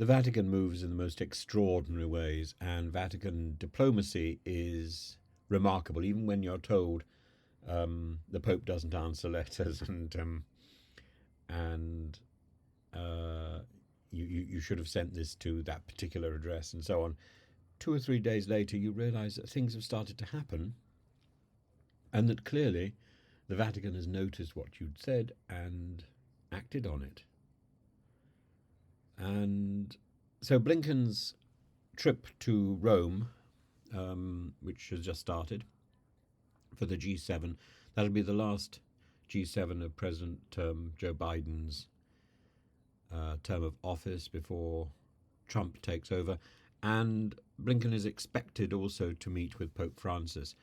the Vatican moves in the most extraordinary ways, and Vatican diplomacy is remarkable. Even when you're told the Pope doesn't answer letters, and you should have sent this to that particular address, and so on. 2 or 3 days later, you realise that things have started to happen, and that clearly the Vatican has noticed what you'd said and acted on it. And so Blinken's trip to Rome, which has just started for the G7, that'll be the last G7 of President Joe Biden's term of office before Trump takes over. And Blinken is expected also to meet with Pope Francis.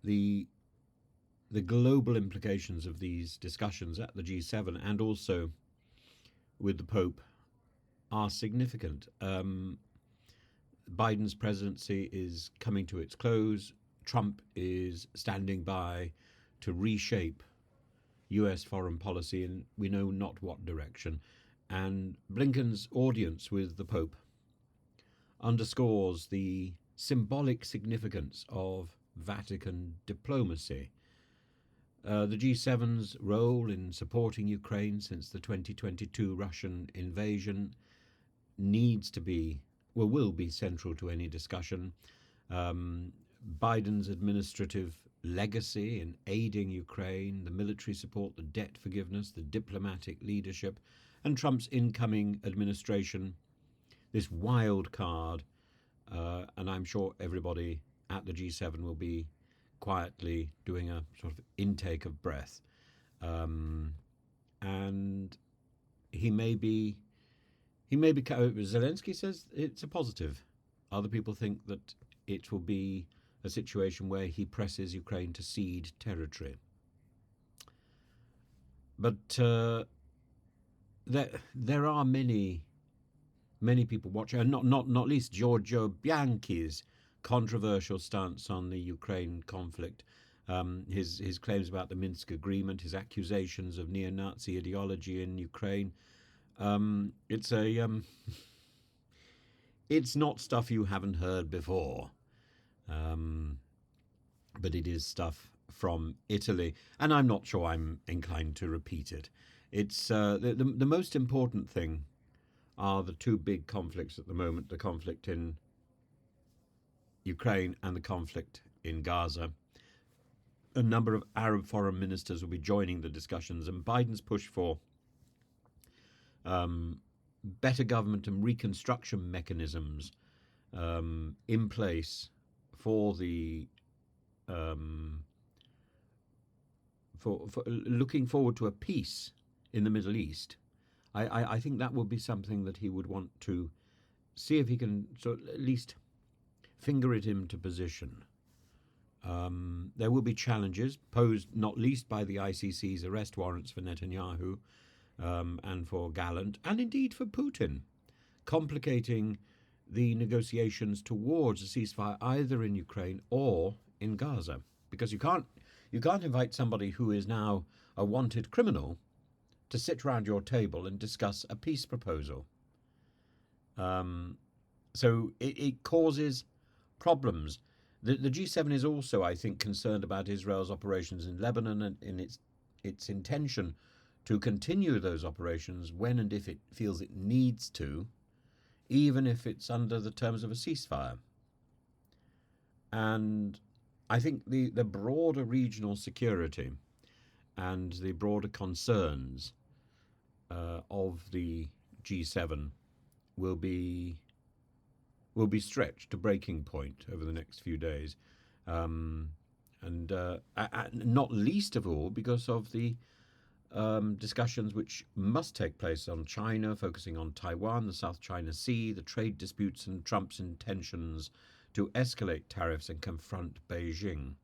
The global implications of these discussions at the G7 and also with the Pope are significant. Biden's presidency is coming to its close. Trump is standing by to reshape US foreign policy in we know not what direction. And Blinken's audience with the Pope underscores the symbolic significance of Vatican diplomacy. The G7's role in supporting Ukraine since the 2022 Russian invasion needs to be, well, will be central to any discussion. Biden's administrative legacy in aiding Ukraine, the military support, the debt forgiveness, the diplomatic leadership, and Trump's incoming administration, this wild card, and I'm sure everybody at the G7 will be quietly doing a sort of intake of breath. And he may be, Zelensky says it's a positive. Other people think that it will be a situation where he presses Ukraine to cede territory. But there are many people watching, and not least Giorgio Bianchi's controversial stance on the Ukraine conflict, his claims about the Minsk agreement, his accusations of neo-Nazi ideology in Ukraine. It's not stuff you haven't heard before, but it is stuff from Italy, and I'm not sure I'm inclined to repeat it. It's the most important thing are the two big conflicts at the moment, the conflict in Ukraine and the conflict in Gaza. A number of Arab foreign ministers will be joining the discussions, and Biden's push for better government and reconstruction mechanisms in place for the for looking forward to a peace in the Middle East. I think that would be something that he would want to see if he can sort of at least finger it into position. There will be challenges posed not least by the ICC's arrest warrants for Netanyahu and for Gallant, and indeed for Putin, complicating the negotiations towards a ceasefire either in Ukraine or in Gaza, because you can't invite somebody who is now a wanted criminal to sit round your table and discuss a peace proposal. So it causes problems. The G7 is also, I think, concerned about Israel's operations in Lebanon and in its intention to continue those operations when and if it feels it needs to, even if it's under the terms of a ceasefire. And I think the broader regional security and the broader concerns of the G7 will be stretched to breaking point over the next few days, and not least of all because of the discussions which must take place on China, focusing on Taiwan, the South China Sea, the trade disputes, and Trump's intentions to escalate tariffs and confront Beijing.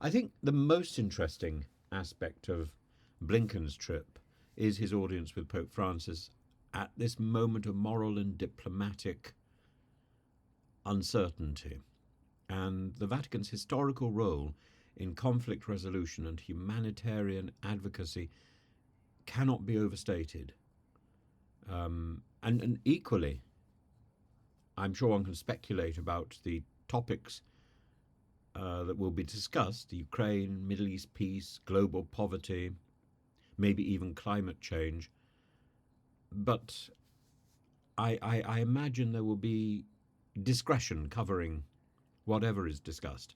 I think the most interesting aspect of Blinken's trip is his audience with Pope Francis at this moment of moral and diplomatic uncertainty, and the Vatican's historical role in conflict resolution and humanitarian advocacy cannot be overstated. And equally, I'm sure one can speculate about the topics that will be discussed: Ukraine, Middle East peace, global poverty, maybe even climate change. But I imagine there will be discretion covering whatever is discussed.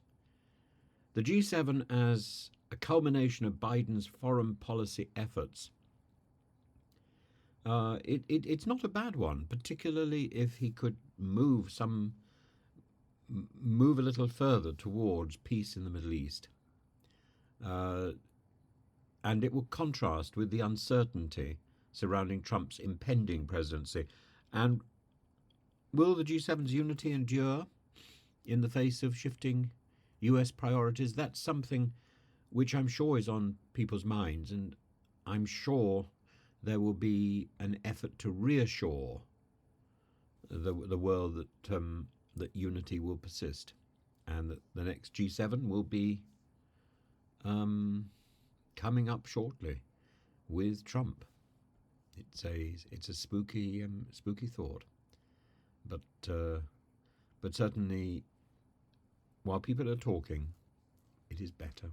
The G7 as a culmination of Biden's foreign policy efforts, it's not a bad one, particularly if he could move a little further towards peace in the Middle East. And it will contrast with the uncertainty surrounding Trump's impending presidency. And will the G7's unity endure in the face of shifting US priorities? That's something which I'm sure is on people's minds, and I'm sure there will be an effort to reassure the world that unity will persist, and that the next G7 will be coming up shortly with Trump. It's a spooky thought, but certainly while people are talking, it is better.